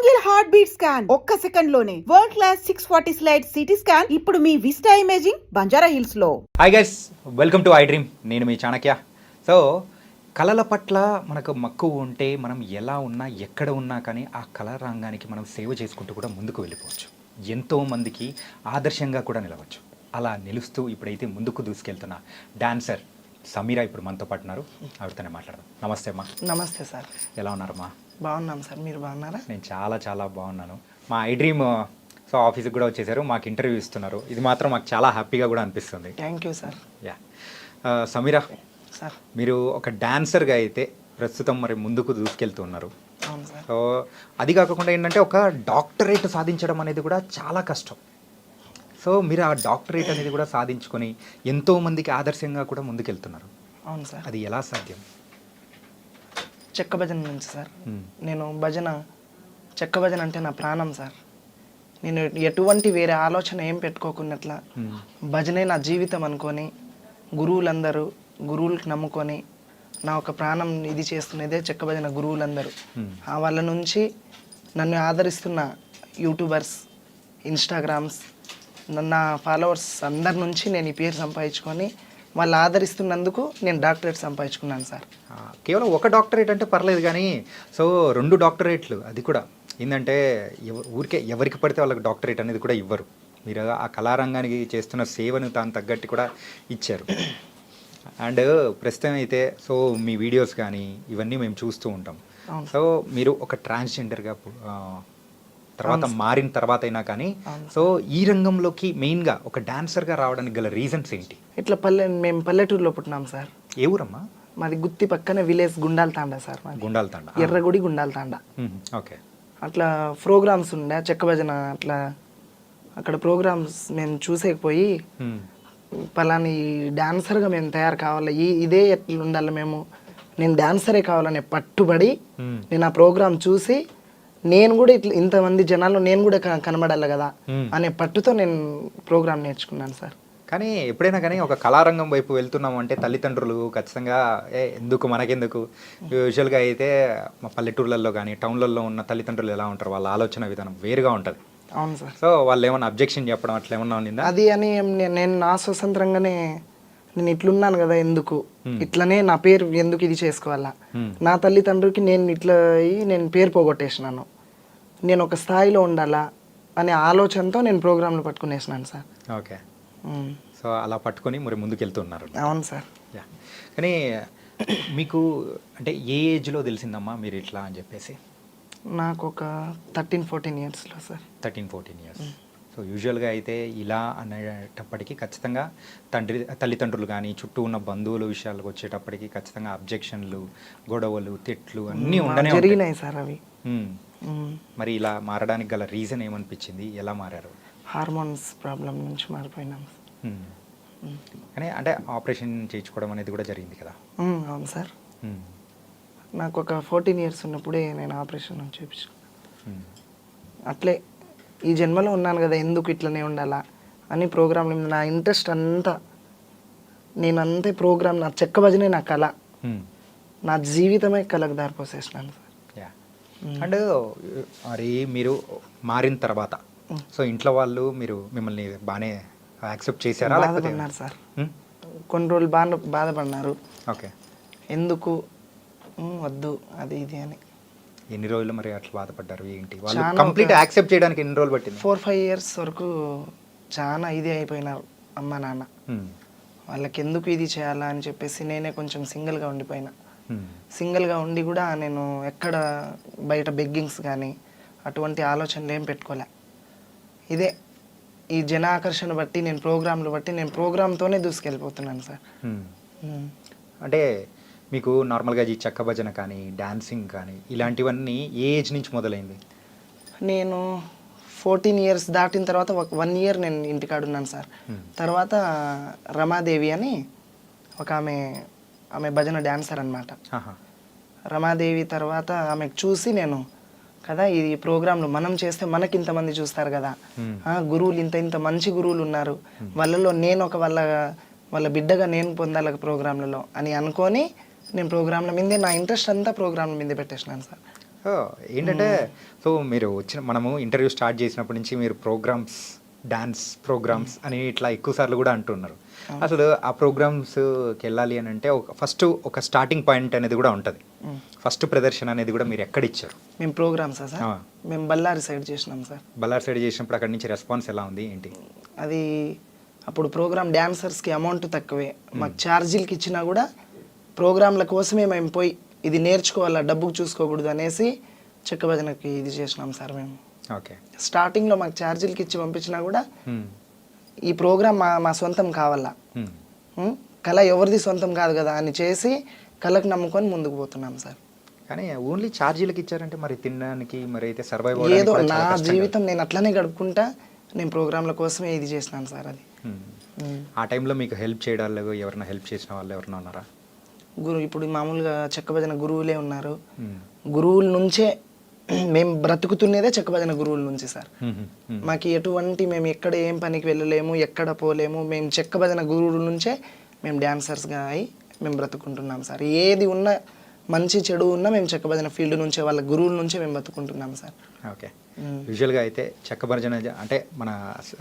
Single heart beat scan ఒక్క second లోనే world class 640 slide CT scan ఇప్పుడు మీ vista imaging Banjara hills లో. Hi guys, welcome to I dream. నేను మీ Chanakya. So కళల పట్ల మనకు మక్కువ ఉంటే మనం ఎలా ఉన్నా ఎక్కడ ఉన్నా కానీ ఆ కళా రంగానికి మనం సేవ చేసుకుంటూ కూడా ముందుకు వెళ్ళిపోవచ్చు. ఎంతోమందికి ఆదర్శంగా కూడా నిలవచ్చు. అలా నిలుస్తూ ఇప్పుడైతే ముందుకు దూసుకెళ్తున్న డాన్సర్ సమీరా ఇప్పుడు మనతో పాటు ఉన్నారు. ఆవిడతోనే మాట్లాడదాం. నమస్తే అమ్మా. నమస్తే సార్. ఎలా ఉన్నారమ్మా? బాగున్నాం సార్, మీరు బాగున్నారా? నేను చాలా చాలా బాగున్నాను. మా ఐ డ్రీమ్ సో ఆఫీస్కి కూడా వచ్చేసారు, మాకు ఇంటర్వ్యూ ఇస్తున్నారు. ఇది మాత్రం మాకు చాలా హ్యాపీగా కూడా అనిపిస్తుంది. Thank you sir. Yeah, Sameera sir, మీరు ఒక డాన్సర్గా అయితే ప్రస్తుతం మరి ముందుకు దూసుకెళ్తున్నారు. అవును సార్. సో అది కాకుండా ఏంటంటే ఒక డాక్టరేట్ సాధించడం అనేది కూడా చాలా కష్టం. సో మీరు ఆ డాక్టరేట్ అనేది కూడా సాధించుకొని ఎంతోమందికి ఆదర్శంగా కూడా ముందుకెళ్తున్నారు. అవును సార్. అది ఎలా సాధ్యం? చెక్క భజన నుంచి సార్. నేను చెక్క భజన అంటే నా ప్రాణం సార్. నేను ఎటువంటి వేరే ఆలోచన ఏం పెట్టుకోకున్నట్లా భజనే నా జీవితం అనుకొని గురువులకు నమ్ముకొని నా ఒక ప్రాణం ఇది చేస్తున్నదే చెక్క భజన గురువులందరూ. వాళ్ళ నుంచి నన్ను ఆదరిస్తున్న యూట్యూబర్స్, ఇన్స్టాగ్రామ్స్, నా ఫాలోవర్స్ అందరి నుంచి నేను ఈ పేరు సంపాదించుకొని వాళ్ళు ఆదరిస్తున్నందుకు నేను డాక్టరేట్ సంపాదించుకున్నాను సార్. కేవలం ఒక డాక్టరేట్ అంటే పర్లేదు, కానీ సో 2 డాక్టరేట్లు, అది కూడా ఏంటంటే ఊరికే ఎవరికి పడితే వాళ్ళకి డాక్టరేట్ అనేది కూడా ఇవ్వరు. మీరు ఆ కళారంగానికి చేస్తున్న సేవను దాని తగ్గట్టు కూడా ఇచ్చారు. అండ్ ప్రస్తుతం అయితే సో మీ వీడియోస్ కానీ ఇవన్నీ మేము చూస్తూ ఉంటాం. సో మీరు ఒక ట్రాన్స్జెండర్గా తర్వాత మారిన తర్వాత అయినా కానీ సో ఈ రంగంలోకి మెయిన్గా ఒక డాన్సర్గా రావడానికి గల రీజన్స్ ఏంటి? ఇట్లా మేము పల్లెటూరులో పుట్టినాం సార్. ఏ ఊరమ్మా? మాది గుత్తి పక్కన విలేజ్ గుండాల తాండా సార్. గుండాల తాండా, ఎర్రగుడి గుండాల తాండా. ఓకే. అట్లా ప్రోగ్రామ్స్ ఉండే చెక్క భజన, అట్లా అక్కడ ప్రోగ్రామ్స్ మేము చూసేకపోయి పలాని డాన్సర్గా మేము తయారు కావాలి, ఇదే ఎట్లా ఉండాలి, నేను డాన్సరే కావాలనే పట్టుబడి నేను ఆ ప్రోగ్రామ్ చూసి నేను కూడా ఇట్లా ఇంతమంది జనాల్లో నేను కూడా కనబడాలి కదా అనే పట్టుతో నేను ప్రోగ్రామ్ నేర్చుకున్నాను సార్. కానీ ఎప్పుడైనా కానీ ఒక కళారంగం వైపు వెళ్తున్నాము అంటే తల్లిదండ్రులు ఖచ్చితంగా ఎందుకు మనకెందుకు, యూజువల్గా అయితే మా పల్లెటూర్లలో కానీ టౌన్లలో ఉన్న తల్లిదండ్రులు ఎలా ఉంటారు, వాళ్ళ ఆలోచన విధానం వేరుగా ఉంటుంది. అవును సార్. సో వాళ్ళు ఏమైనా అబ్జెక్షన్ చెప్పడం అట్లా ఏమన్నా ఉందా? అది అని నేను నా స్వతంత్రంగానే నేను ఇట్లున్నాను కదా, ఎందుకు ఇట్లనే నా పేరు ఎందుకు ఇది చేసుకోవాలా, నా తల్లిదండ్రులకి నేను ఇట్లా నేను పేరు పోగొట్టేసినాను, నేను ఒక స్థాయిలో ఉండాలా అనే ఆలోచనతో నేను ప్రోగ్రాంలు పట్టుకునేసినాను సార్. ఓకే. సో అలా పట్టుకొని మరి ముందుకెళ్తున్నారు. అవును సార్. యా, కానీ మీకు అంటే ఏ ఏజ్లో తెలిసిందమ్మా మీరు ఇట్లా అని చెప్పేసి? నాకు ఒక 13-14 ఇయర్స్లో సార్. 13-14 ఇయర్స్. సో యూజువల్గా అయితే ఇలా అనేటప్పటికీ ఖచ్చితంగా తల్లిదండ్రులు కానీ చుట్టూ ఉన్న బంధువుల విషయాలకు వచ్చేటప్పటికి ఖచ్చితంగా అబ్జెక్షన్లు, గొడవలు, తిట్లు అన్నీ ఉండనే జరిగినాయి సార్ అవి. మరి ఇలా మారడానికి గల రీజన్ ఏమనిపించింది, ఎలా మారారు? హార్మోన్స్ ప్రాబ్లం నుంచి మారిపోయినాం. కానీ అంటే ఆపరేషన్ చేయించుకోవడం అనేది కూడా జరిగింది కదా? అవును సార్. నాకు ఒక 14 ఇయర్స్ ఉన్నప్పుడే నేను ఆపరేషన్ చేయించుకున్నాను. అట్లే ఈ జన్మలో ఉన్నాను కదా, ఎందుకు ఇట్లనే ఉండాలా అని ప్రోగ్రాంలు నా ఇంట్రెస్ట్ అంతా, నేను అంతే ప్రోగ్రామ్, నా చెక్క భజనే నా కళ, నా జీవితమే కళకు దారిపోసేసినాను సార్. అండ్ మరి మీరు మారిన తర్వాత సో ఇంట్లో వాళ్ళు మిమ్మల్ని బాగానే యాక్సెప్ట్ చేశారా? బాధపడినారు సార్, కొన్ని రోజులు బాధపడినారు. ఓకే. ఎందుకు వద్దు అది ఇది అని. ఎన్ని రోజులు మరి అట్లా బాధపడ్డారు? ఏంటి వాళ్ళు కంప్లీట్ యాక్సెప్ట్ చేయడానికి ఎన్ని రోజులు పట్టింది? 4-5 ఇయర్స్ వరకు చాలా ఇది అయిపోయినారు అమ్మ నాన్న. వాళ్ళకి ఎందుకు ఇది చేయాలా అని చెప్పేసి నేనే కొంచెం సింగిల్గా ఉండిపోయినా. సింగిల్గా ఉండి కూడా నేను ఎక్కడ బయట బెగ్గింగ్స్ కానీ అటువంటి ఆలోచనలు ఏం పెట్టుకోలే. ఇదే ఈ జన ఆకర్షణ బట్టి నేను ప్రోగ్రాంలు బట్టి నేను ప్రోగ్రామ్తోనే దూసుకెళ్ళిపోతున్నాను సార్. అంటే మీకు నార్మల్గా ఈ చెక్క భజన కానీ డాన్సింగ్ కానీ ఇలాంటివన్నీ ఏ ఏజ్ నుంచి మొదలైంది? నేను 14 ఇయర్స్ దాటిన తర్వాత 1 ఇయర్ నేను ఇంటికాడ ఉన్నాను సార్. తర్వాత రమాదేవి అని ఒక ఆమె భజన డాన్సర్ అనమాట. రమాదేవి తర్వాత ఆమెకు చూసి నేను కదా ఈ ప్రోగ్రాంలు మనం చేస్తే మనకి ఇంతమంది చూస్తారు కదా, గురువులు ఇంత మంచి గురువులు ఉన్నారు, వాళ్ళలో నేను ఒక వాళ్ళ బిడ్డగా నేను పొందాలి ప్రోగ్రాంలలో అని అనుకొని నేను ప్రోగ్రాంల మీదే నా ఇంట్రెస్ట్ అంతా ప్రోగ్రాంల మీదే పెట్టేసినాను సార్. ఏంటంటే సో మీరు మనము ఇంటర్వ్యూ స్టార్ట్ చేసినప్పటి నుంచి మీరు ప్రోగ్రామ్స్, డాన్స్ ప్రోగ్రామ్స్ అని ఇట్లా ఎక్కువ సార్లు కూడా అంటున్నారు. అసలు ఆ ప్రోగ్రామ్స్కి వెళ్ళాలి అని అంటే ఫస్ట్ ఒక స్టార్టింగ్ పాయింట్ అనేది కూడా ఉంటుంది. ఫస్ట్ ప్రదర్శన అనేది కూడా మీరు ఎక్కడ ఇచ్చారు? మేము ప్రోగ్రామ్సా సార్? మేము బళ్ళారి సైడ్ చేసినాం సార్. బళ్ళారి సైడ్ చేసినప్పుడు అక్కడి నుంచి రెస్పాన్స్ ఎలా ఉంది ఏంటి? అది అప్పుడు ప్రోగ్రామ్ డాన్సర్స్కి అమౌంట్ తక్కువే, మాకు ఛార్జీలకి ఇచ్చినా కూడా ప్రోగ్రాంల కోసమే మేము పోయి ఇది నేర్చుకోవాలా, డబ్బుకు చూసుకోకూడదు అనేసి చెక్క భజనకి ఇది చేసినాం సార్ మేము. ఓకే. స్టార్టింగ్లో మాకు ఛార్జీలకి ఇచ్చి పంపించినా కూడా ఈ ప్రోగ్రామ్ మా సొంతం కావాలా, కళ ఎవరిది సొంతం కాదు కదా అని చేసి కళకు నమ్ముకొని ముందుకు పోతున్నాం సార్. కానీ ఓన్లీ ఛార్జీలకు ఇచ్చారంటే మరి తినడానికి మరి అయితే సర్వైవ్ ఏదో నా జీవితం నేను అట్లనే గడుపుకుంటా నేను ప్రోగ్రాంల కోసమే ఇది చేసినాను సార్. అది ఆ టైంలో మీకు హెల్ప్ చేయడాలు ఎవరైనా హెల్ప్ చేసిన వాళ్ళు ఎవరైనా ఉన్నారా? ఇప్పుడు మామూలుగా చెక్క భజన గురువులే ఉన్నారు. గురువుల నుంచే మేము బ్రతుకుతున్నదే చెక్క భజన గురువుల నుంచి సార్. మాకు ఎటువంటి మేము ఎక్కడ ఏం పనికి వెళ్ళలేము, ఎక్కడ పోలేము. మేము చెక్క భజన గురువుల నుంచే మేము డాన్సర్స్గా అయి మేము బ్రతుకుంటున్నాం సార్. ఏది ఉన్నా మంచి చెడు ఉన్నా మేము చెక్క భజన ఫీల్డ్ నుంచే వాళ్ళ గురువుల నుంచే మేము బతుకుంటున్నాం సార్. ఓకే. యూజువల్గా అయితే చెక్క భజన అంటే మన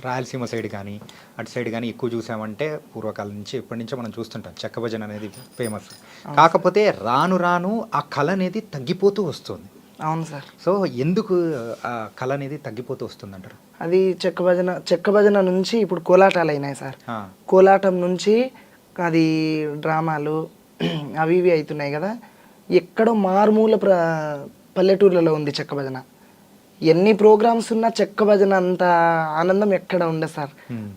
రాయలసీమ సైడ్ కానీ అటు సైడ్ కానీ ఎక్కువ చూసామంటే పూర్వకాలం నుంచి ఎప్పటి నుంచో మనం చూస్తుంటాం చెక్క భజన అనేది ఫేమస్. కాకపోతే రాను రాను ఆ కళ అనేది తగ్గిపోతూ వస్తుంది. అవును సార్. సో ఎందుకు ఆ కళ అనేది తగ్గిపోతూ వస్తుంది అంటారు? అది చెక్క భజన నుంచి ఇప్పుడు కోలాటాలు అయినాయి సార్. కోలాటం నుంచి అది డ్రామాలు అవి ఇవి అవుతున్నాయి కదా. ఎక్కడో మారుమూల పల్లెటూర్లలో ఉంది చెక్క భజన. ఎన్ని ప్రోగ్రామ్స్ ఉన్నా చెక్క భజన అంత ఆనందం ఎక్కడ ఉండదు సార్.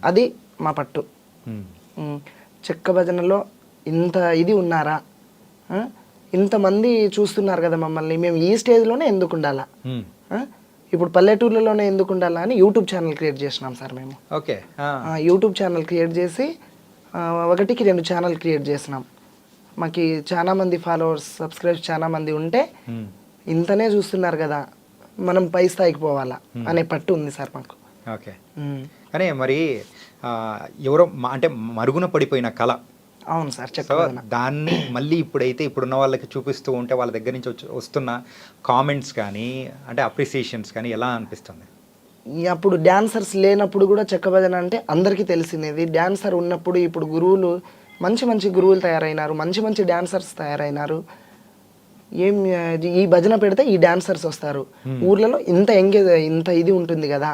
అది మా పట్టు. చెక్క భజనలో ఇంత ఇది ఉన్నారా, ఇంతమంది చూస్తున్నారు కదా మమ్మల్ని, మేము ఈ స్టేజ్లోనే ఎందుకు ఉండాలా, ఇప్పుడు పల్లెటూర్లలోనే ఎందుకు ఉండాలా అని యూట్యూబ్ ఛానల్ క్రియేట్ చేసినాం సార్ మేము. ఓకే. యూట్యూబ్ ఛానల్ క్రియేట్ చేసి 1కి 2 ఛానల్ క్రియేట్ చేసినాం. మాకు చాలా మంది ఫాలోవర్స్, సబ్స్క్రైబర్స్ చాలా మంది ఉంటే ఇంతనే చూస్తున్నారు కదా, మనం పై స్థాయికి పోవాలా అనే పట్టు ఉంది సార్ మాకు. ఓకే. కానీ మరి ఎవరో అంటే మరుగున పడిపోయిన కళ. అవును సార్. దాన్ని మళ్ళీ ఇప్పుడున్న వాళ్ళకి చూపిస్తూ ఉంటే వాళ్ళ దగ్గర నుంచి వస్తున్న కామెంట్స్ కానీ అంటే అప్రిసియేషన్స్ కానీ ఎలా అనిపిస్తుంది? అప్పుడు డాన్సర్స్ లేనప్పుడు కూడా చెక్క భజన అంటే అందరికీ తెలిసినది. డాన్సర్ ఉన్నప్పుడు ఇప్పుడు గురువులు మంచి మంచి గురువులు తయారైనారు, మంచి మంచి డాన్సర్స్ తయారైనారు. ఈ భజన పెడితే ఈ డాన్సర్స్ వస్తారు, ఊర్లలో ఇంత ఇది ఉంటుంది కదా,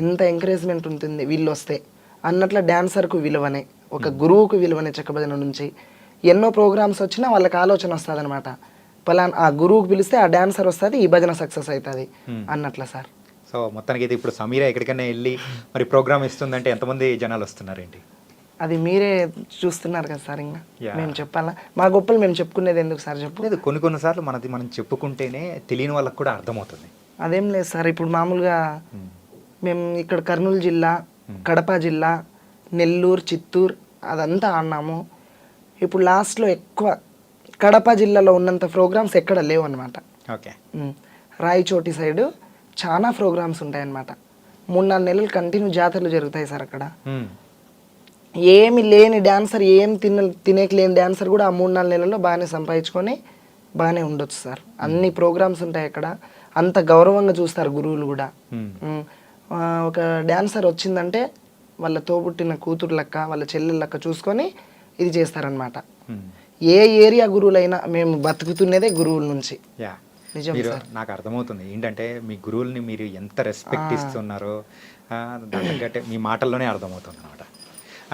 ఇంత ఎంకరేజ్మెంట్ ఉంటుంది వీళ్ళు వస్తే అన్నట్ల డాన్సర్కు విలువనే, ఒక గురువుకు విలువనే. చెక్క భజన నుంచి ఎన్నో ప్రోగ్రామ్స్ వచ్చినా వాళ్ళకి ఆలోచన వస్తుంది అనమాట, పలానా ఆ గురువుకు పిలిస్తే ఆ డాన్సర్ వస్తుంది, ఈ భజన సక్సెస్ అవుతుంది అన్నట్ల సార్. సో మొత్తానికి అయితే ఇప్పుడు సమీరా ఎక్కడికైనా వెళ్ళి మరి ప్రోగ్రామ్ ఇస్తుందంటే ఎంతమంది జనాలు వస్తున్నారేంటి? అది మీరే చూస్తున్నారు కదా సార్. ఇంకా మేము చెప్పాలా? మా గొప్పలు మేము చెప్పుకునేది ఎందుకు సార్ చెప్పు? లేదు, కొన్నిసార్లు మనం చెప్పుకుంటేనే తెలియని వాళ్ళకి కూడా అర్థమవుతుంది. అదేం లేదు సార్. ఇప్పుడు మామూలుగా మేము ఇక్కడ కర్నూలు జిల్లా, కడప జిల్లా, నెల్లూరు, చిత్తూరు అదంతా ఆడినాము. ఇప్పుడు లాస్ట్లో ఎక్కువ కడప జిల్లాలో ఉన్నంత ప్రోగ్రామ్స్ ఎక్కడ లేవు అనమాట. ఓకే. రాయచోటి సైడు చాలా ప్రోగ్రామ్స్ ఉంటాయన్నమాట. 3-4 నెలలు కంటిన్యూ జాతరలు జరుగుతాయి సార్ అక్కడ. ఏమి లేని డాన్సర్, తినేకి లేని డాన్సర్ కూడా ఆ 3-4 నెలల్లో బాగానే సంపాదించుకొని బాగానే ఉండొచ్చు సార్. అన్ని ప్రోగ్రామ్స్ ఉంటాయి అక్కడ, అంత గౌరవంగా చూస్తారు గురువులు కూడా. ఒక డాన్సర్ వచ్చిందంటే వాళ్ళ తోబుట్టిన కూతురు లెక్క, వాళ్ళ చెల్లెల లెక్క చూసుకొని ఇది చేస్తారనమాట. ఏ ఏరియా గురువులైనా మేము బతుకుతున్నదే గురువుల నుంచి. మీరు నాకు అర్థమవుతుంది ఏంటంటే మీ గురువుల్ని మీరు ఎంత రెస్పెక్ట్ ఇస్తున్నారో దానికంటే మీ మాటల్లోనే అర్థమవుతుంది అనమాట.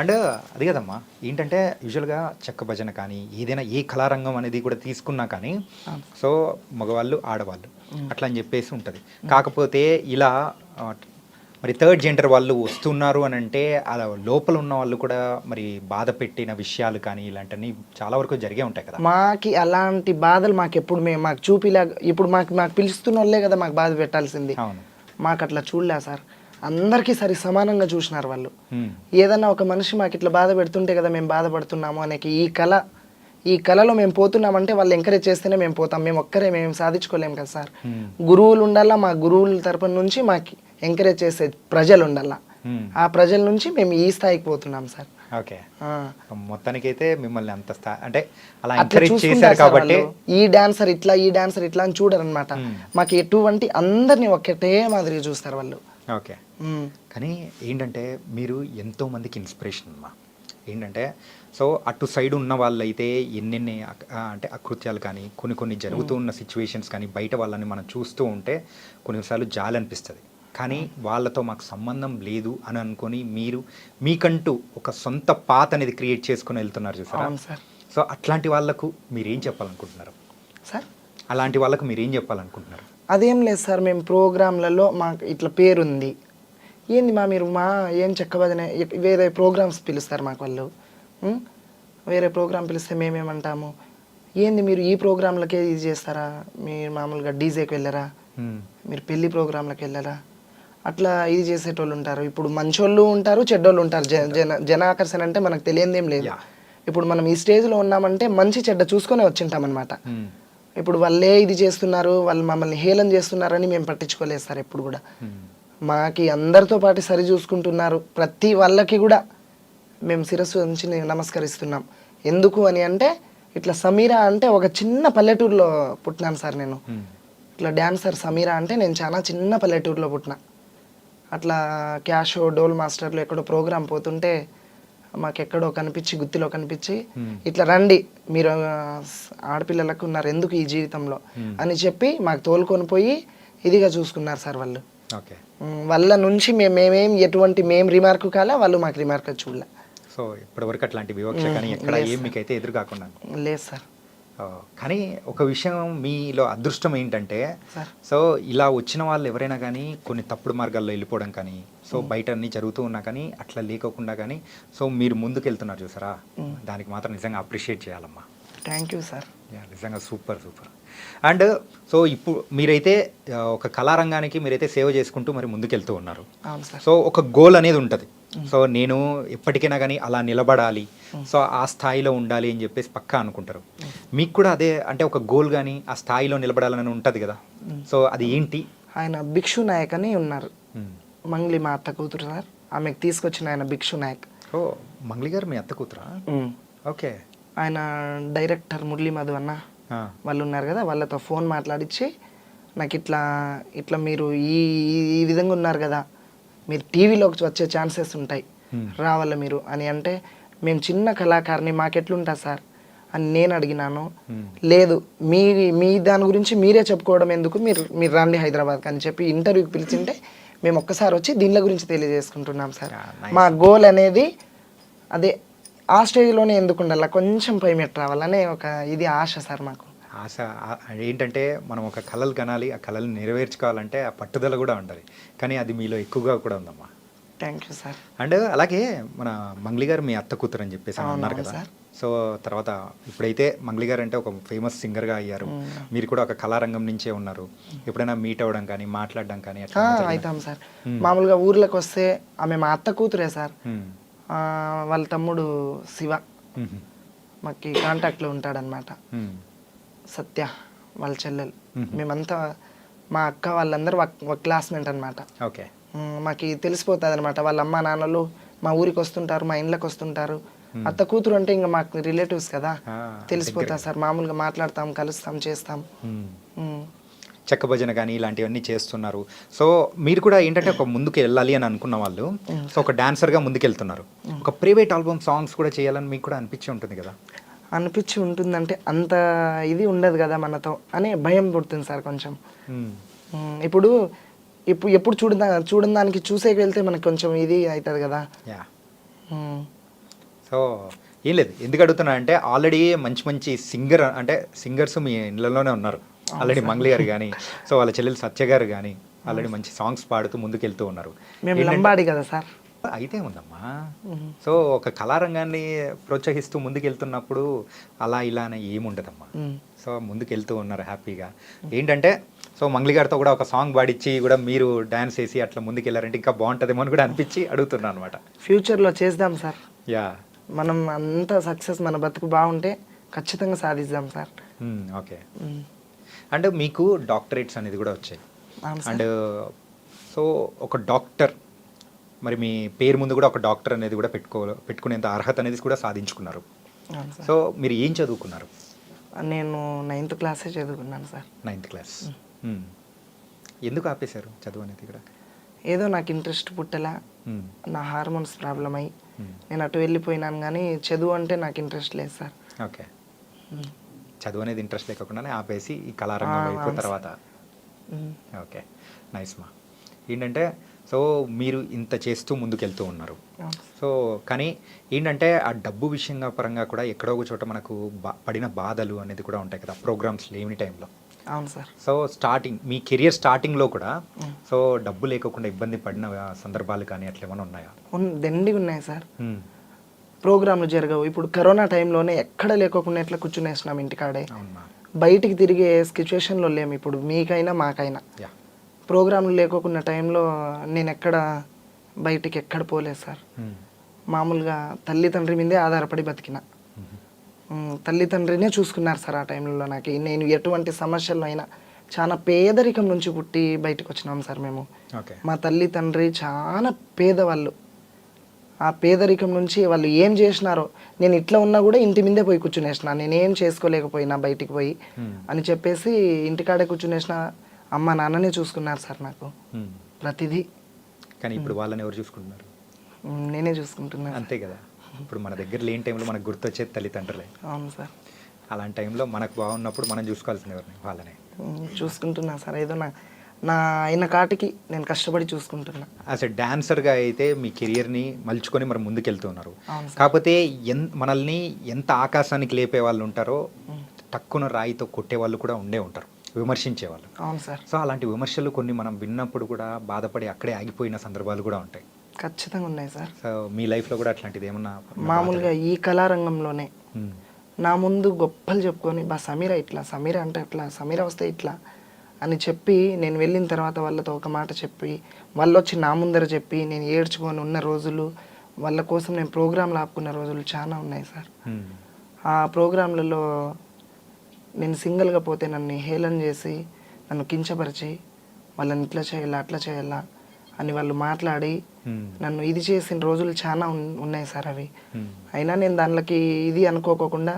అండ్ అది కదమ్మా, ఏంటంటే యూజువల్గా చెక్క భజన కానీ ఏదైనా ఏ కళారంగం అనేది కూడా తీసుకున్నా కానీ సో మగవాళ్ళు ఆడవాళ్ళు అట్లా అని చెప్పేసి ఉంటుంది. కాకపోతే ఇలా మరి థర్డ్ జెండర్ వాళ్ళు వస్తున్నారు అని అంటే అలా లోపల ఉన్న వాళ్ళు కూడా మరి బాధ పెట్టిన విషయాలు కానీ ఇలాంటివన్నీ చాలా వరకు జరిగే ఉంటాయి కదా. మాకి అలాంటి బాధలు ఎప్పుడు మాకు చూపిలాగా ఇప్పుడు మాకు పిలుస్తున్న వాళ్ళే కదా మాకు బాధ పెట్టాల్సింది. అవును. మాకు అట్లా చూడలే సార్, అందరికీ సమానంగా చూసినారు వాళ్ళు. ఏదన్నా ఒక మనిషి మాకు ఇట్లా బాధ పెడుతుంటే కదా మేము బాధపడుతున్నాము అనే ఈ కళలో మేము పోతున్నామంటే వాళ్ళు ఎంకరేజ్ చేస్తేనే మేము పోతాం. మేము ఒక్కరే మేము సాధించుకోలేము కదా సార్. గురువులు ఉండాలా, మా గురువుల తరపున నుంచి మాకు ఎంకరేజ్ చేసే ప్రజలు ఉండాలా. ఆ ప్రజల నుంచి మేము ఈ స్థాయికి పోతున్నాం సార్. ఓకే. ఆ. మొత్తానికైతే మిమ్మల్ని అంత అంటే అలా అట్లా ఎంకరేజ్ చూసుకుంటారు చేశారు సార్ కాబట్టి వాళ్ళు. ఈ డాన్సర్ ఇట్లా, ఈ డాన్సర్ ఇట్లా అని చూడరు అనమాట. మాకు ఎటువంటి అందరినీ ఒకటే మాదిరిగా చూస్తారు వాళ్ళు. ఓకే. ఉమ్. కానీ ఏంటంటే మీరు ఎంతో మందికి ఇన్స్పిరేషన్ అమ్మా. ఏంటంటే సో అటు సైడ్ ఉన్న వాళ్ళైతే ఎన్నెన్ని అంటే అకృత్యాలు కానీ కొన్ని జరుగుతూ ఉన్న సిచ్యువేషన్స్ కానీ బయట వాళ్ళని మనం చూస్తూ ఉంటే కొన్నిసార్లు జాలి అనిపిస్తుంది. కానీ వాళ్ళతో మాకు సంబంధం లేదు అని అనుకొని మీరు మీకంటూ ఒక సొంత పాత్ అనేది క్రియేట్ చేసుకుని వెళ్తున్నారు చూసారా. అవును సార్. సో అట్లాంటి వాళ్ళకు మీరేం చెప్పాలనుకుంటున్నారు? సార్ అలాంటి వాళ్ళకు మీరేం చెప్పాలనుకుంటున్నారు? అదేం లేదు సార్, మేము ప్రోగ్రాంలలో మాకు ఇట్లా పేరుంది, ఏంది మీరు ఏం చెక్కబదినే వేరే ప్రోగ్రామ్స్ పిలుస్తారు మాకు వాళ్ళు. వేరే ప్రోగ్రామ్ పిలిస్తే మేమేమంటాము, ఏంది మీరు ఈ ప్రోగ్రాంలకే ఇది చేస్తారా, మీరు మామూలుగా డీజేకి వెళ్ళరా, మీరు పెళ్లి ప్రోగ్రాంలకు వెళ్ళరా, అట్లా ఇది చేసేటోళ్ళు ఉంటారు. ఇప్పుడు మంచోళ్ళు ఉంటారు, చెడ్డోళ్ళు ఉంటారు. జన ఆకర్షణ అంటే మనకు తెలియదేం లేదు. ఇప్పుడు మనం ఈ స్టేజ్లో ఉన్నామంటే మంచి చెడ్డ చూసుకొని వచ్చింటాం అనమాట. ఇప్పుడు వాళ్ళే ఇది చేస్తున్నారు, వాళ్ళు మమ్మల్ని హేళన చేస్తున్నారని మేము పట్టించుకోలేదు సార్ ఎప్పుడు కూడా. మాకి అందరితో పాటు సరి చూసుకుంటున్నారు, ప్రతి వాళ్ళకి కూడా మేము శిరస్సు ఉంచి నమస్కరిస్తున్నాం. ఎందుకు అని అంటే ఇట్లా సమీరా అంటే ఒక చిన్న పల్లెటూరులో పుట్టినాను సార్ నేను. ఇట్లా డాన్సర్ సమీరా అంటే నేను చాలా చిన్న పల్లెటూరులో పుట్టిన. అట్లా క్యాషో డోల్ మాస్టర్లో ఎక్కడో ప్రోగ్రాం పోతుంటే మాకెక్కడో కనిపించి, గుత్తిలో కనిపించి, ఇట్లా రండి మీరు ఆడపిల్లలకు ఉన్నారు ఎందుకు ఈ జీవితంలో అని చెప్పి మాకు తోలుకొని పోయి ఇదిగా చూసుకున్నారు సార్ వాళ్ళు. వాళ్ళ నుంచి మేమేం ఎటువంటి మేము రిమార్క్ కాలే, వాళ్ళు మాకు రిమార్క్ చూడలే. సో ఇప్పటివరకు అట్లాంటి వివక్ష కానీ ఎక్కడ ఏం మీకైతే ఎదురు కాకుండా లేదు సార్. కానీ ఒక విషయం మీలో అదృష్టం ఏంటంటే సో ఇలా వచ్చిన వాళ్ళు ఎవరైనా కానీ కొన్ని తప్పుడు మార్గాల్లో వెళ్ళిపోవడం కానీ సో బయట అన్ని జరుగుతూ ఉన్నా కానీ అట్లా లేకోకుండా కానీ సో మీరు ముందుకు వెళ్తున్నారు చూసారా, దానికి మాత్రం నిజంగా అప్రిషియేట్ చేయాలమ్మా. Thank you sir. నిజంగా సూపర్. అండ్ సో ఇప్పుడు మీరైతే ఒక కళారంగానికి మీరైతే సేవ చేసుకుంటూ మరి ముందుకెళ్తూ ఉన్నారు. సో ఒక గోల్ అనేది ఉంటుంది. సో నేను ఎప్పటికైనా కానీ అలా నిలబడాలి, సో ఆ స్థాయిలో ఉండాలి అని చెప్పేసి పక్కా అనుకుంటారు. మీకు కూడా అదే అంటే ఒక గోల్ కానీ ఆ స్థాయిలో నిలబడాలని ఉంటుంది కదా, సో అది ఏంటి? ఆయన భిక్షు నాయక్ అని ఉన్నారు, మంగ్లీ మా అత్త కూతురు సార్, ఆమెకు తీసుకొచ్చిన ఆయన భిక్షు నాయక్. ఓ మంగ్లీ గారు మీ అత్త కూతురా? ఓకే. ఆయన డైరెక్టర్ మురళీ మధు అన్న వాళ్ళు ఉన్నారు కదా, వాళ్ళతో ఫోన్ మాట్లాడించి నాకు ఇట్లా మీరు ఈ విధంగా ఉన్నారు కదా, మీరు టీవీలోకి వచ్చే ఛాన్సెస్ ఉంటాయి, రావాల మీరు అని అంటే, మేము చిన్న కళాకారిని మాకెట్లుంటా సార్ అని నేను అడిగినాను. లేదు మీ దాని గురించి మీరే చెప్పుకోవడం ఎందుకు, మీరు రండి హైదరాబాద్కి అని చెప్పి ఇంటర్వ్యూకి పిలిచింటే మేము ఒక్కసారి వచ్చి దీనిల గురించి తెలియజేసుకుంటున్నాం సార్. మా గోల్ అనేది అదే, ఆ స్టేజ్లోనే ఎందుకు ఉండాలి, కొంచెం పై మెట్టు రావాలనే ఒక ఇది ఆశ సార్ మాకు. ఆశ ఏంటంటే మనం ఒక కళలు కనాలి, ఆ కళలు నెరవేర్చుకోవాలంటే ఆ పట్టుదల కూడా ఉండాలి. కానీ అది మీలో ఎక్కువగా కూడా ఉందమ్మా. Thank you sir. అండ్ అలాగే మన మంగ్లీ గారు మీ అత్త కూతురు అని చెప్పేసి అన్నారు కదా, సో తర్వాత ఇప్పుడైతే మంగ్లీ గారు అంటే ఒక ఫేమస్ సింగర్గా అయ్యారు, మీరు కూడా ఒక కళారంగం నుంచే ఉన్నారు. ఎప్పుడైనా మీట్ అవ్వడం కానీ మాట్లాడడం కానీ అవుతాం సార్. మామూలుగా ఊర్లోకి వస్తే ఆమె మా అత్త కూతురే సార్. వాళ్ళ తమ్ముడు శివ మాకు కాంటాక్ట్లో ఉంటాడనమాట, సత్య వాళ్ళ చెల్లెలు, మేమంతా మా అక్క వాళ్ళందరూ ఒక క్లాస్మేట్ అనమాట. ఓకే. మాకు తెలిసిపోతుంది అనమాట, వాళ్ళ అమ్మ నాన్నలు మా ఊరికి వస్తుంటారు, మా ఇండ్లకు వస్తుంటారు. అత్త కూతురు అంటే ఇంకా మాకు రిలేటివ్స్ కదా, తెలిసిపోతుంది సార్. మామూలుగా మాట్లాడతాం, కలుస్తాం, చేస్తాం. చెక్క భజన కానీ ఇలాంటివన్నీ చేస్తున్నారు. సో మీరు కూడా ఏంటంటే ఒక ముందుకు వెళ్ళాలి అని అనుకున్న వాళ్ళు, సో ఒక డాన్సర్గా ముందుకెళ్తున్నారు. ఒక ప్రైవేట్ ఆల్బమ్ సాంగ్స్ కూడా చేయాలని మీకు కూడా అనిపించి ఉంటుంది కదా? అనిపించి ఉంటుందంటే అంత ఇది ఉండదు కదా మనతో అనే భయం పుడుతుంది సార్ కొంచెం. ఇప్పుడు ఎప్పుడు చూడని దానికి చూసేకి వెళ్తే మనకు కొంచెం ఇది అవుతుంది కదా. సో ఏం లేదు, ఎందుకు అడుగుతున్నా అంటే ఆల్రెడీ మంచి సింగర్స్ మీ ఇళ్ళలోనే ఉన్నారు ఆల్రెడీ. మంగ్లీ గారు కానీ, సో వాళ్ళ చెల్లెలు సత్య గారు కానీ ఆల్రెడీ మంచి సాంగ్స్ పాడుతూ ముందుకెళ్తూ ఉన్నారు. మేము లంబాడి కదా సార్. అయితే ఉందమ్మా. సో ఒక కళారంగాన్ని ప్రోత్సహిస్తూ ముందుకెళ్తున్నప్పుడు అలా ఇలా అని ఏముండదమ్మా. సో ముందుకెళ్తూ ఉన్నారు హ్యాపీగా. ఏంటంటే సో మంగ్లీ గారితో కూడా ఒక సాంగ్ పాడిచ్చి కూడా మీరు డాన్స్ వేసి అట్లా ముందుకెళ్ళారంటే ఇంకా బాగుంటుందేమో అని కూడా అనిపించి అడుగుతున్నాను అనమాట. ఫ్యూచర్లో చేద్దాం సార్. యా, మనం అంత సక్సెస్, మన బతుకు బాగుంటే ఖచ్చితంగా సాధిద్దాం సార్. ఓకే. అండ్ మీకు డాక్టరేట్స్ అనేది కూడా వచ్చాయి. అండ్ సో ఒక డాక్టర్ మరి మీ పేరు ముందు కూడా ఒక డాక్టర్ అనేది కూడా పెట్టుకునేంత అర్హత అనేది కూడా సాధించుకున్నారు. అవును సార్. సో మీరు ఏం చదువుకున్నారు? నేను 9th క్లాసే చదువుకున్నాను సార్. 9th class. ఎందుకు ఆపేశారు చదువు అనేది ఇక్కడ? ఏదో నాకు ఇంట్రెస్ట్ పుట్టేలా, నా హార్మోన్స్ ప్రాబ్లం అయ్యి నేను అటు వెళ్ళిపోయినాను, కానీ చదువు అంటే నాకు ఇంట్రెస్ట్ లేదు సార్. ఓకే. చదువు అనేది ఇంట్రెస్ట్ లేకుండానే ఆపేసి ఈ కళారంగం వైపు తర్వాత. ఓకే, నైస్ మా. ఏంటంటే సో మీరు ఇంత చేస్తూ ముందుకెళ్తూ ఉన్నారు. సో కానీ ఏంటంటే ఆ డబ్బు విషయంగా పరంగా కూడా ఎక్కడో ఒక చోట మనకు పడిన బాధలు అనేది కూడా ఉంటాయి కదా ప్రోగ్రామ్స్ లేని టైంలో. అవును సార్. సో స్టార్టింగ్ మీ కెరియర్ స్టార్టింగ్లో కూడా సో డబ్బు లేకుండా ఇబ్బంది పడిన సందర్భాలు కానీ అట్లా ఏమైనా ఉన్నాయా? దండిగా ఉన్నాయి సార్. ప్రోగ్రాంలు జరగవు. ఇప్పుడు కరోనా టైంలోనే ఎక్కడ లేకోకుండా ఎట్లా కూర్చునేసినాం ఇంటికాడే. అవునా? బయటికి తిరిగే సిచ్యువేషన్లో లేము ఇప్పుడు, మీకైనా మాకైనా. ప్రోగ్రాంలు లేకోకున్న టైంలో నేను బయటికి ఎక్కడ పోలేదు సార్. మామూలుగా తల్లిదండ్రి మీదే ఆధారపడి బతికిన. తల్లిదండ్రినే చూసుకున్నారు సార్ ఆ టైంలో నాకు. నేను ఎటువంటి సమస్యల్లో అయినా చాలా పేదరికం నుంచి పుట్టి బయటకు వచ్చినాం సార్ మేము. మా తల్లిదండ్రి చాలా పేదవాళ్ళు. ఆ పేదరికం నుంచి వాళ్ళు ఏం చేసినారో, నేను ఇట్లా ఉన్నా కూడా ఇంటి మీదే పోయి కూర్చునేసిన, నేనేం చేసుకోలేకపోయినా బయటికి పోయి అని చెప్పేసి ఇంటికాడే కూర్చునేసిన. అమ్మ నాన్ననే చూసుకున్నారు సార్ నాకు ప్రతిదీ. కానీ ఇప్పుడు వాళ్ళని ఎవరు చూసుకుంటున్నారు? నేనే చూసుకుంటున్నాను. అంతే కదా. ఇప్పుడు మన దగ్గర లేని టైంలో మనకు గుర్తొచ్చేది తల్లిదండ్రులే. అవును సార్. అలాంటి టైంలో మనకు బాగున్నప్పుడు మనం చూసుకోవాల్సింది ఎవరిని? వాళ్ళనే చూసుకుంటున్నా సార్. ఏదో నా అయిన కాటికి నేను కష్టపడి చూసుకుంటున్నా. యాజ్ ఎ డాన్సర్గా అయితే మీ కెరియర్ని మలుచుకొని మరి ముందుకెళ్తున్నారు. కాకపోతే మనల్ని ఎంత ఆకాశానికి లేపే వాళ్ళు ఉంటారో తక్కువ రాయితో కొట్టే వాళ్ళు కూడా ఉండే ఉంటారు, విమర్శించేవాళ్ళు. అవును సార్. సో అలాంటి విమర్శలు కొన్ని మనం విన్నప్పుడు కూడా బాధపడి అక్కడే ఆగిపోయిన సందర్భాలు కూడా ఉంటాయి. ఖచ్చితంగా ఉన్నాయి సార్. సో మీ లైఫ్లో కూడా అట్లాంటిది ఏమన్నా? మామూలుగా ఈ కళారంగంలోనే నా ముందు గొప్పలు చెప్పుకొని సమీర ఇట్లా, సమీర అంటే అట్లా, సమీర వస్తే ఇట్లా అని చెప్పి నేను వెళ్ళిన తర్వాత వాళ్ళతో ఒక మాట చెప్పి వాళ్ళు వచ్చి నా ముందర చెప్పి నేను ఏడ్చుకొని ఉన్న రోజులు, వాళ్ళ కోసం నేను ప్రోగ్రాంలు ఆపుకున్న రోజులు చాలా ఉన్నాయి సార్. ఆ ప్రోగ్రాంలలో నేను సింగిల్గా పోతే నన్ను హేళన చేసి నన్ను కించపరిచి వాళ్ళని ఇట్లా చేయాలా అట్లా చేయాలా అని వాళ్ళు మాట్లాడి నన్ను ఇది చేసిన రోజులు చాలా ఉన్నాయి సార్ అవి. అయినా నేను దానిలోకి ఇది అనుకోకుండా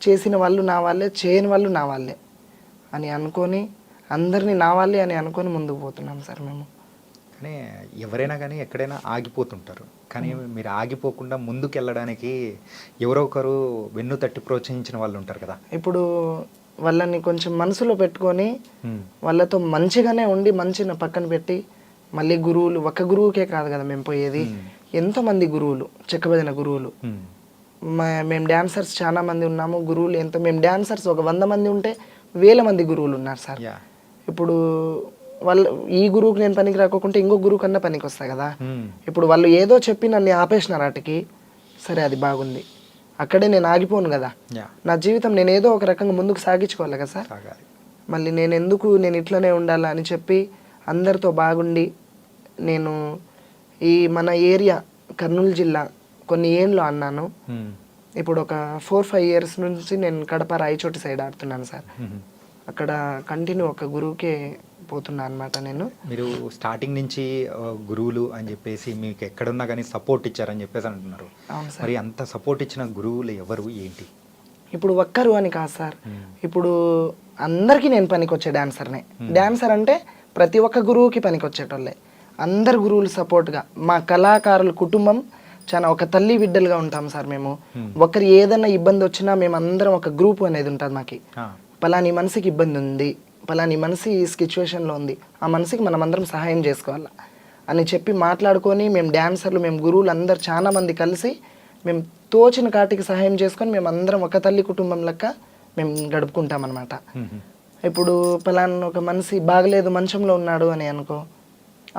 చేసిన వాళ్ళు నా వాళ్ళే, చేయని వాళ్ళు నా వాళ్ళే అని అనుకొని అందరినీ నా వాళ్ళే అని అనుకొని ముందుకు పోతున్నాం సార్ మేము. కానీ ఎవరైనా కానీ ఎక్కడైనా ఆగిపోతుంటారు, కానీ మీరు ఆగిపోకుండా ముందుకు వెళ్ళడానికి ఎవరో ఒకరు వెన్ను తట్టి ప్రోత్సహించిన వాళ్ళు ఉంటారు కదా. ఇప్పుడు వాళ్ళని కొంచెం మనసులో పెట్టుకొని వాళ్ళతో మంచిగానే ఉండి మంచిని పక్కన పెట్టి మళ్ళీ గురువులు, ఒక్క గురువుకే కాదు కదా మేము పోయేది, ఎంతోమంది గురువులు, చెక్కబదిన గురువులు. మేము డాన్సర్స్ చాలా మంది ఉన్నాము, గురువులు మేము డాన్సర్స్ ఒక 100 మంది ఉంటే 1000 మంది గురువులు ఉన్నారు సార్. ఇప్పుడు వాళ్ళు ఈ గురువుకి నేను పనికి రాకోకుంటే ఇంకో గురువు కన్నా పనికి వస్తా కదా. ఇప్పుడు వాళ్ళు ఏదో చెప్పి నన్ను ఆపేసినారు వాటికి, సరే అది బాగుంది, అక్కడే నేను ఆగిపోను కదా. నా జీవితం నేను ఏదో ఒక రకంగా ముందుకు సాగించుకోవాలి కదా సార్. మళ్ళీ నేను ఇట్లనే ఉండాలా అని చెప్పి అందరితో బాగుండి నేను ఈ మన ఏరియా కర్నూలు జిల్లా కొన్ని ఏళ్ళు అన్నాను. ఇప్పుడు ఒక 4-5 ఇయర్స్ నుంచి నేను కడప రాయచోటి సైడ్ ఆడుతున్నాను సార్. అక్కడ కంటిన్యూ ఒక గురువుకే పోతున్నా అనమాట నేను. మీరు స్టార్టింగ్ నుంచి గురువులు అని చెప్పేసి మీకు ఎక్కడున్నా కానీ సపోర్ట్ ఇచ్చారని చెప్పేసి అంటున్నారు. మరి అంత సపోర్ట్ ఇచ్చిన గురువులు ఎవరు, ఏంటి? ఇప్పుడు ఒక్కరు అని కాదు సార్, ఇప్పుడు అందరికీ నేను పనికొచ్చే డాన్సర్నే. డాన్సర్ అంటే ప్రతి ఒక్క గురువుకి పనికొచ్చేటోళ్ళే. అందరు గురువులు సపోర్ట్గా, మా కళాకారుల కుటుంబం చాలా ఒక తల్లి బిడ్డలుగా ఉంటాం సార్ మేము. ఒకరు ఏదైనా ఇబ్బంది వచ్చినా మేమందరం ఒక గ్రూప్ అనేది ఉంటుంది మాకి. పలాని మనిషికి ఇబ్బంది ఉంది, పలాని మనిషి ఈ సిచ్యువేషన్లో ఉంది, ఆ మనిషికి మనం అందరం సహాయం చేసుకోవాలా అని చెప్పి మాట్లాడుకొని మేము డాన్సర్లు, మేము గురువులు అందరు చాలా మంది కలిసి మేము తోచిన కాటికి సహాయం చేసుకొని మేము అందరం ఒక తల్లి కుటుంబం లెక్క మేము గడుపుకుంటాం అనమాట. ఇప్పుడు పలానా ఒక మనిషి బాగలేదు మంచంలో ఉన్నాడు అని అనుకో,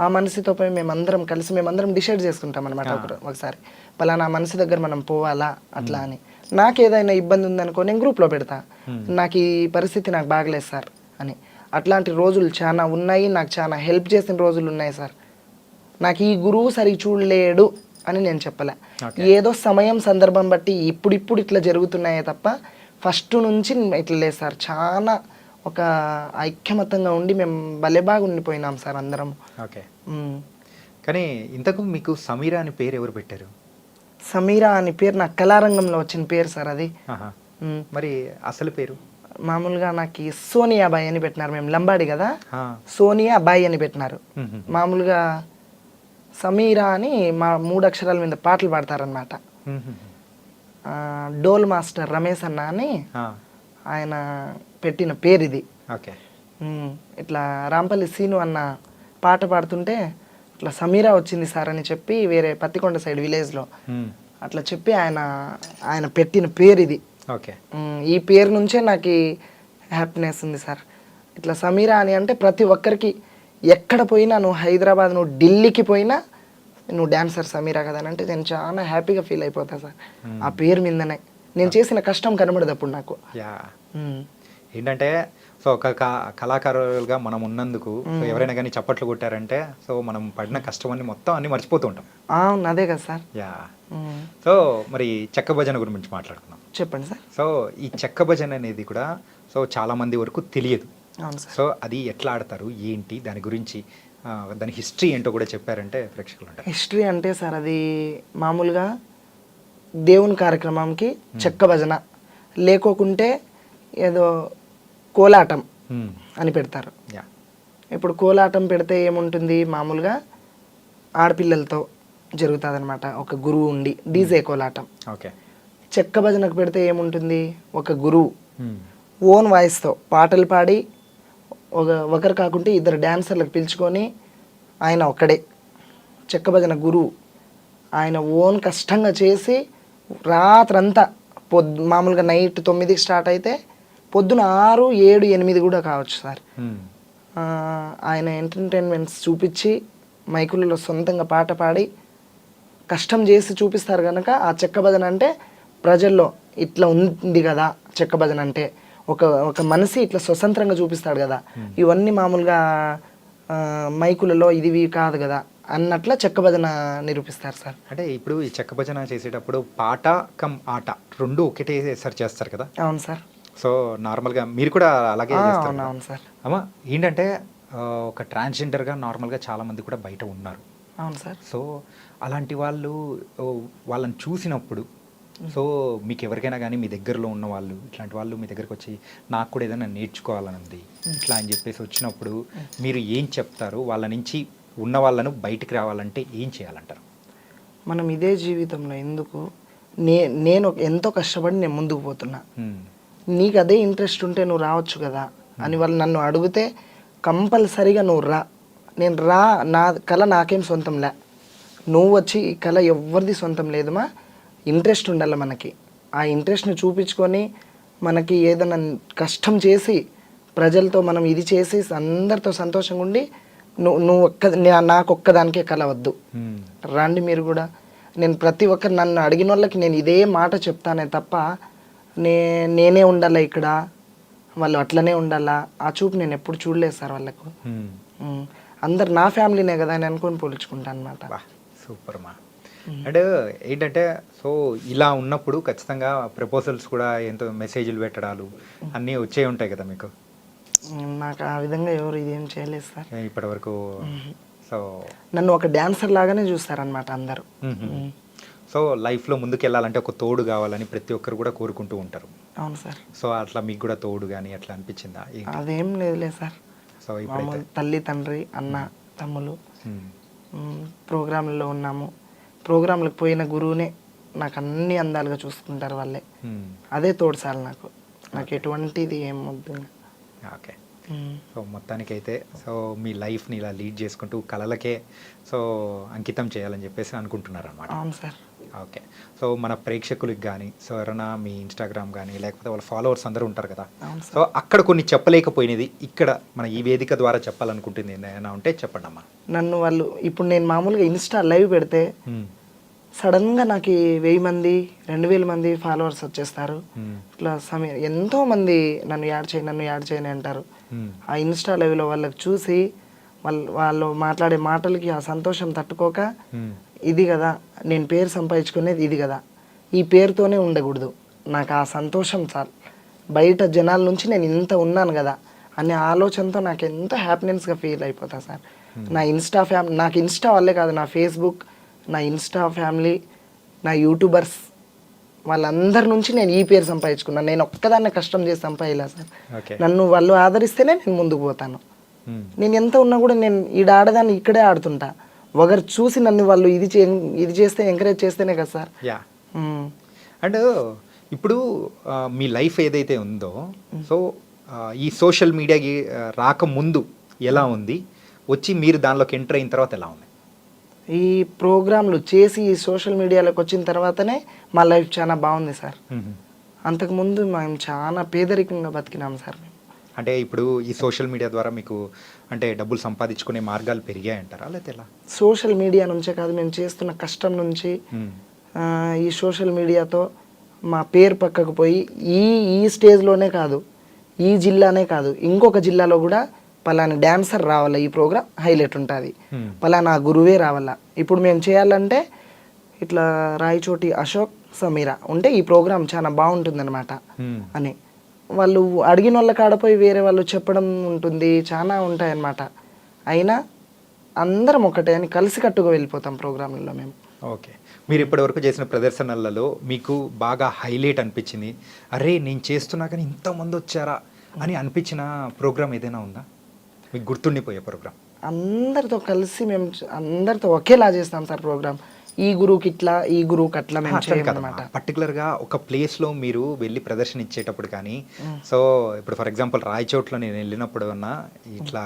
ఆ మనిషితో పోయి మేమందరం కలిసి మేమందరం డిసైడ్ చేసుకుంటాం అనమాట. ఒకసారి పలానా మనిషి దగ్గర మనం పోవాలా అట్లా అని. నాకు ఏదైనా ఇబ్బంది ఉందనుకో నేను గ్రూప్లో పెడతా, నాకు ఈ పరిస్థితి నాకు బాగలేదు సార్ అని. అట్లాంటి రోజులు చాలా ఉన్నాయి, నాకు చాలా హెల్ప్ చేసిన రోజులు ఉన్నాయి సార్. నాకు ఈ గురువు సరిగ్గా చూడలేడు అని నేను చెప్పలే, ఏదో సమయం సందర్భం బట్టి ఇప్పుడు ఇట్లా జరుగుతున్నాయే తప్ప ఫస్ట్ నుంచి ఇట్లా లేదు సార్. చాలా ఒక ఐక్యమతంగా ఉండి మేము భలే బాగా ఉండిపోయినాం సార్ అందరం. ఓకే. కానీ ఇంతకు మీకు సమీరా అని పేరు ఎవరు పెట్టారు? సమీరా అని పేరు నాకు కళారంగంలో వచ్చిన పేరు సార్ అది. ఆహా. మ్మ్. మరి అసలు పేరు? మామూలుగా నాకు సోనియా బాయ్ అని పెట్టినారు, మేము లంబాడి కదా, ఆ. సోనియా బాయ్ అని పెట్టినారు. మ్మ్. మామూలుగా సమీరా అని మా 3 అక్షరాల మీద పాటలు పాడతారనమాట. మ్మ్. డోల్ మాస్టర్ రమేష్ అన్న అని ఆ. ఆయన పెట్టిన పేరు ఇది. ఓకే. ఇట్లా రాంపల్లి సీను అన్న పాట పాడుతుంటే ఇట్లా సమీరా వచ్చింది సార్ అని చెప్పి వేరే పత్తికొండ సైడ్ విలేజ్లో మ్మ్. అట్లా చెప్పి ఆయన పెట్టిన పేరు ఇది. ఓకే. ఈ పేరు నుంచే నాకు హ్యాపీనెస్ ఉంది సార్. ఇట్లా సమీరా అని అంటే ప్రతి ఒక్కరికి ఎక్కడ పోయినా, నువ్వు హైదరాబాద్, నువ్వు ఢిల్లీకి పోయినా నువ్వు డాన్సర్ సమీరా కదా అని అంటే నేను చాలా హ్యాపీగా ఫీల్ అయిపోతా సార్. ఆ పేరు మీదనే నేను చేసిన కష్టం కనబడదు అప్పుడు నాకు. యా. మ్మ్. ఏంటంటే సో ఒక కళాకారులుగా మనం ఉన్నందుకు సో ఎవరైనా కానీ చప్పట్లు కొట్టారంటే సో మనం పడిన కష్టం అన్ని మొత్తం అన్ని మర్చిపోతూ ఉంటాం. అవును, అదే కదా సార్. యా. సో మరి చెక్క భజన గురించి మాట్లాడుకుందాం. చెప్పండి సార్. సో ఈ చెక్క భజన అనేది కూడా సో చాలా మంది వరకు తెలియదు. అవును సార్. సో అది ఎట్లా ఆడతారు, ఏంటి, దాని గురించి దాని హిస్టరీ ఏంటో కూడా చెప్పారంటే ప్రేక్షకులు ఉంటారు. హిస్టరీ అంటే సార్ అది మామూలుగా దేవుని కార్యక్రమంకి చెక్క భజన, లేకోకుంటే ఏదో కోలాటం అని పెడతారు. యా. ఇప్పుడు కోలాటం పెడితే ఏముంటుంది, మామూలుగా ఆడపిల్లలతో జరుగుతుంది అనమాట, ఒక గురువు ఉండి డీజే కోలాటం. ఓకే. చెక్క భజనకు పెడితే ఏముంటుంది, ఒక గురువు ఓన్ వాయిస్తో పాటలు పాడి ఒకరు కాకుంటే 2 డాన్సర్లకు పిలుచుకొని ఆయన ఒక్కడే చెక్క భజన గురువు. ఆయన ఓన్ కష్టంగా చేసి రాత్రంతా మామూలుగా నైట్ 9కి స్టార్ట్ అయితే పొద్దున 6, 7, 8 కూడా కావచ్చు సార్. ఆయన ఎంటర్టైన్మెంట్స్ చూపించి మైకులలో సొంతంగా పాట పాడి కష్టం చేసి చూపిస్తారు కనుక ఆ చెక్క భజన అంటే ప్రజల్లో ఇట్లా ఉంది కదా, చెక్క భజన అంటే ఒక మనిషి ఇట్లా స్వతంత్రంగా చూపిస్తాడు కదా, ఇవన్నీ మామూలుగా మైకులలో ఇది కాదు కదా అన్నట్ల చెక్క భజన నిరూపిస్తారు సార్. అంటే ఇప్పుడు ఈ చెక్క భజన చేసేటప్పుడు పాట కమ్ ఆట రెండు ఒకటేసారి చేస్తారు కదా? అవును సార్. సో నార్మల్గా మీరు కూడా అలాగే చేస్తారు కదా? అవును సార్. అమ్మా ఏంటంటే ఒక ట్రాన్స్జెండర్గా నార్మల్గా చాలామంది కూడా బయట ఉన్నారు. అవును సార్. సో అలాంటి వాళ్ళు వాళ్ళని చూసినప్పుడు సో మీకు ఎవరికైనా కానీ మీ దగ్గరలో ఉన్న వాళ్ళు ఇట్లాంటి వాళ్ళు మీ దగ్గరకు వచ్చి నాకు కూడా ఏదైనా నేర్చుకోవాలని ఉంది ఇట్లా అని చెప్పేసి వచ్చినప్పుడు మీరు ఏం చెప్తారు? వాళ్ళ నుంచి ఉన్న వాళ్ళను బయటికి రావాలంటే ఏం చేయాలంటారు? మనం ఇదే జీవితంలో ఎందుకు నేను ఎంతో కష్టపడి నేను ముందుకు పోతున్నా, నీకు అదే ఇంట్రెస్ట్ ఉంటే నువ్వు రావచ్చు కదా అని వాళ్ళు నన్ను అడిగితే కంపల్సరీగా నువ్వు రా. నేను రా, నా కళ నాకేం సొంతం లే, నువ్వు వచ్చి ఈ కళ ఎవరిది సొంతం లేదుమా, ఇంట్రెస్ట్ ఉండాలి మనకి. ఆ ఇంట్రెస్ట్ని చూపించుకొని మనకి ఏదైనా కష్టం చేసి ప్రజలతో మనం ఇది చేసి అందరితో సంతోషంగా ఉండి నాకు ఒక్కదానికే కళ వద్దు, రండి మీరు కూడా. నేను ప్రతి ఒక్కరు నన్ను అడిగిన వాళ్ళకి నేను ఇదే మాట చెప్తానే తప్ప నేనే ఉండాలా ఇక్కడ, వాళ్ళు అట్లనే ఉండాలా, ఆ చూపు నేను ఎప్పుడు చూడలేదు సార్ వాళ్ళకు. అందరు నా ఫ్యామిలీనే కదా అని అనుకొని పోల్చుకుంటా అనమాట. సూపర్ మా. అండ్ ఏంటంటే సో ఇలా ఉన్నప్పుడు ఖచ్చితంగా ప్రపోజల్స్ కూడా ఎంతో మెసేజ్లు పెట్టడాలు అన్నీ వచ్చే ఉంటాయి కదా మీకు? నాకు ఆ విధంగా ఎవరు ఇదేం చేయలేదు సార్ ఇప్పటి వరకు. సో నన్ను ఒక డాన్సర్ లాగానే చూస్తారనమాట అందరూ. సో లైఫ్లో ముందుకు వెళ్ళాలంటే ఒక తోడు కావాలని ప్రతి ఒక్కరు కూడా కోరుకుంటూ ఉంటారు. అవును సార్. సో అట్లా మీకు కూడా తోడు కానీ అట్లా అనిపించిందా? అదేం లేదులే సార్. సో ఇప్పుడు తల్లి, తండ్రి, అన్న, తమ్ములు, ప్రోగ్రాంలలో ఉన్నాము, ప్రోగ్రాంలకు పోయిన గురువునే నాకు అన్ని అందాలుగా చూసుకుంటారు వాళ్ళే. అదే తోడు సార్ నాకు ఎటువంటిది ఏం వద్దు. ఓకే. సో మొత్తానికైతే సో మీ లైఫ్ని ఇలా లీడ్ చేసుకుంటూ కళలకే సో అంకితం చేయాలని చెప్పేసి అనుకుంటున్నారు అన్నమాట. అవును సార్. ఓకే. సో మన ప్రేక్షకులకు కానీ సో ఎవరైనా మీ ఇన్స్టాగ్రామ్ కానీ లేకపోతే వాళ్ళ ఫాలోవర్స్ అందరూ ఉంటారు కదా, సో అక్కడ కొన్ని చెప్పలేకపోయినది ఇక్కడ మన ఈ వేదిక ద్వారా చెప్పాలనుకుంటుంది ఏదైనా ఉంటే చెప్పండి అమ్మా. నన్ను వాళ్ళు ఇప్పుడు నేను మామూలుగా ఇన్స్టా లైవ్ పెడితే సడన్గా నాకు 1000 మంది 2000 మంది ఫాలోవర్స్ వచ్చేస్తారు. ఇట్లా ఎంతో మంది నన్ను యాడ్ చేయని అంటారు. ఆ ఇన్స్టా లైవ్లో వాళ్ళకి చూసి వాళ్ళు మాట్లాడే మాటలకి ఆ సంతోషం తట్టుకోక, ఇది కదా నేను పేరు సంపాదించుకునేది, ఇది కదా ఈ పేరుతోనే ఉండకూడదు, నాకు ఆ సంతోషం చాలు, బయట జనాల నుంచి నేను ఇంత ఉన్నాను కదా అనే ఆలోచనతో నాకు ఎంతో హ్యాపీనెస్గా ఫీల్ అయిపోతా సార్. నా ఇన్స్టా నాకు ఇన్స్టా వల్లే కాదు, నా ఫేస్బుక్, నా ఇన్స్టా ఫ్యామిలీ, నా యూట్యూబర్స్ వాళ్ళందరి నుంచి నేను ఈ పేరు సంపాదించుకున్నాను. నేను ఒక్కదాన్నే కష్టం చేసి సంపాదిలా సార్. ఓకే. నన్ను వాళ్ళు ఆదరిస్తేనే నేను ముందుకు పోతాను. నేను ఎంత ఉన్నా కూడా నేను ఈడ ఆడదాన్ని ఇక్కడే ఆడుతుంటా. ఒకరు చూసి నన్ను వాళ్ళు ఇది చేస్తే ఎంకరేజ్ చేస్తేనే కదా సార్. యా. అండ్ ఇప్పుడు మీ లైఫ్ ఏదైతే ఉందో, సో ఈ సోషల్ మీడియాకి రాకముందు ఎలా ఉంది, వచ్చి మీరు దానిలోకి ఎంటర్ అయిన తర్వాత ఎలా ఉంది? ఈ ప్రోగ్రాంలు చేసి ఈ సోషల్ మీడియాలోకి వచ్చిన తర్వాతనే మా లైఫ్ చాలా బాగుంది సార్. అంతకుముందు మేము చాలా పేదరికంగా బతికినాం సార్. అంటే ఇప్పుడు ఈ సోషల్ మీడియా ద్వారా మీకు అంటే డబ్బులు సంపాదించుకునే మార్గాలు పెరిగాయంటారా, లేకపోతే ఎలా? సోషల్ మీడియా నుంచే కాదు, మేము చేస్తున్న కష్టం నుంచి ఈ సోషల్ మీడియాతో మా పేరు పక్కకు పోయి ఈ స్టేజ్లోనే కాదు, ఈ జిల్లానే కాదు, ఇంకొక జిల్లాలో కూడా పలానా డ్యాన్సర్ రావాలా, ఈ ప్రోగ్రామ్ హైలైట్ ఉంటుంది, పలానా గురువే రావాలా. ఇప్పుడు మేము చేయాలంటే ఇట్లా రాయచోటి అశోక్ సమీరా ఉంటే ఈ ప్రోగ్రామ్ చాలా బాగుంటుందన్నమాట అని వాళ్ళు అడిగిన వాళ్ళ కాడపోయి వేరే వాళ్ళు చెప్పడం ఉంటుంది, చాలా ఉంటాయన్నమాట. అయినా అందరం ఒకటే అని కలిసికట్టుగా వెళ్ళిపోతాం ప్రోగ్రాంలలో మేము. ఓకే. మీరు ఇప్పటివరకు చేసిన ప్రదర్శనలలో మీకు బాగా హైలైట్ అనిపించింది, అరే నేను చేస్తున్నా కానీ ఇంతమంది వచ్చారా అని అనిపించిన ప్రోగ్రామ్ ఏదైనా ఉందా, మీకు గుర్తుండిపోయే ప్రోగ్రామ్? అందరితో కలిసి మేము అందరితో ఒకేలా చేస్తాం సార్ ప్రోగ్రామ్. ఈ గురువుకి ఇట్లా, ఈ గురువుకి అట్లా మేము చేయమన్నమాట. పర్టికులర్గా ఒక ప్లేస్లో మీరు వెళ్ళి ప్రదర్శన ఇచ్చేటప్పుడు కానీ, సో ఇప్పుడు ఫర్ ఎగ్జాంపుల్ రాయచోట్లో నేను వెళ్ళినప్పుడు అన్నా ఇట్లా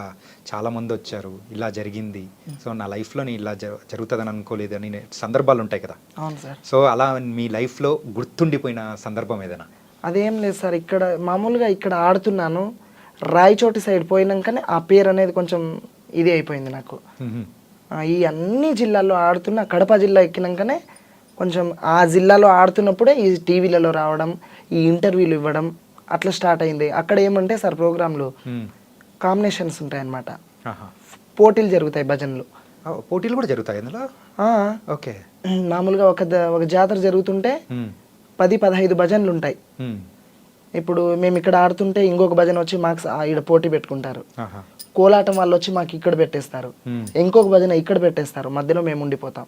చాలామంది వచ్చారు, ఇలా జరిగింది, సో నా లైఫ్లో ఇలా జరుగుతుందని అనుకోలేదు అని సందర్భాలు ఉంటాయి కదా. అవును సార్. సో అలా మీ లైఫ్లో గుర్తుండిపోయిన సందర్భం ఏదైనా? అదేం లేదు సార్, ఇక్కడ మామూలుగా ఇక్కడ ఆడుతున్నాను, రాయచోటి సైడ్ పోయినాకనే ఆ పేరు అనేది కొంచెం ఇది అయిపోయింది నాకు. ఈ అన్ని జిల్లాల్లో ఆడుతున్న కడప జిల్లా ఎక్కినాకనే కొంచెం ఆ జిల్లాలో ఆడుతున్నప్పుడే ఈ టీవీలలో రావడం, ఈ ఇంటర్వ్యూలు ఇవ్వడం అట్లా స్టార్ట్ అయింది. అక్కడ ఏమంటే సార్ ప్రోగ్రాంలు కాంబినేషన్స్ ఉంటాయన్నమాట, పోటీలు జరుగుతాయి, భజనలు. పోటీలు కూడా జరుగుతాయి అందులో? ఓకే. మామూలుగా ఒక జాతర జరుగుతుంటే 10-15 భజనలు ఉంటాయి. ఇప్పుడు మేము ఇక్కడ ఆడుతుంటే ఇంకొక భజన వచ్చి మాకు ఇక్కడ పోటీ పెట్టుకుంటారు, కోలాటం వాళ్ళు వచ్చి మాకు ఇక్కడ పెట్టేస్తారు, ఇంకొక భజన ఇక్కడ పెట్టేస్తారు, మధ్యలో మేము ఉండిపోతాం.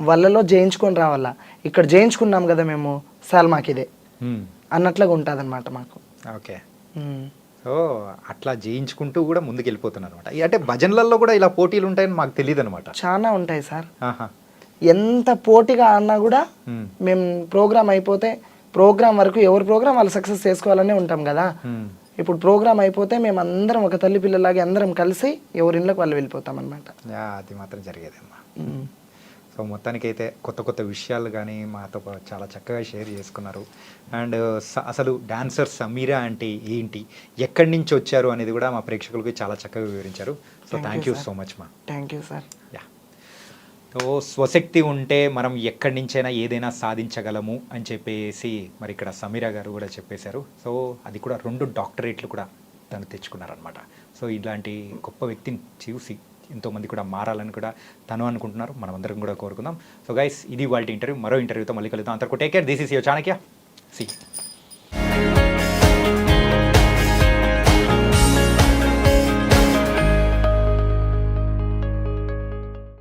వాళ్ళలో జయించుకొని రావాలా, ఇక్కడ జయించుకున్నాం కదా మేము, సాల్ మాకు ఇదే అన్నట్లుగా ఉంటుంది అనమాట మాకు. ఓకే. సో అట్లా జయించుకుంటూ కూడా ముందుకు వెళ్ళిపోతున్నారు అనమాట. అంటే భజనలలో కూడా ఇలా పోటీలు ఉంటాయని మాకు తెలియదు అనమాట. చాలా ఉంటాయి సార్. ఎంత పోటీగా ఆడినా కూడా మేము ప్రోగ్రామ్ అయిపోతే, ప్రోగ్రామ్ వరకు ఎవరి ప్రోగ్రామ్ వాళ్ళు సక్సెస్ చేసుకోవాలనే ఉంటాం కదా. ఇప్పుడు ప్రోగ్రామ్ అయిపోతే మేము అందరం ఒక తల్లి పిల్లలాగే అందరం కలిసి ఎవరి ఇళ్ళకి వాళ్ళు వెళ్ళిపోతాం అనమాట. అది మాత్రం జరిగేదమ్మా. సో మొత్తానికైతే కొత్త కొత్త విషయాలు కానీ మాతో చాలా చక్కగా షేర్ చేసుకున్నారు. అండ్ అసలు డాన్సర్ సమీరా అంటే ఏంటి, ఎక్కడి నుంచి వచ్చారు అనేది కూడా మా ప్రేక్షకులకి చాలా చక్కగా వివరించారు. So thank you so much మా. Thank you sir. Yeah. So స్వశక్తి ఉంటే మనం ఎక్కడి నుంచైనా ఏదైనా సాధించగలము అని చెప్పేసి మరి ఇక్కడ సమీరా గారు కూడా చెప్పేశారు. సో అది కూడా 2 డాక్టరేట్లు కూడా తను తెచ్చుకున్నారనమాట. సో ఇలాంటి గొప్ప వ్యక్తిని చూసి ఎంతోమంది కూడా మారాలని కూడా తను అనుకుంటున్నారు, మనం అందరం కూడా కోరుకుందాం. సో గైస్, ఇది వాళ్ళ ఇంటర్వ్యూ. మరో ఇంటర్వ్యూతో మళ్ళీ కలుద్దాం. అంతవరకు take care. This is your Chanakya. C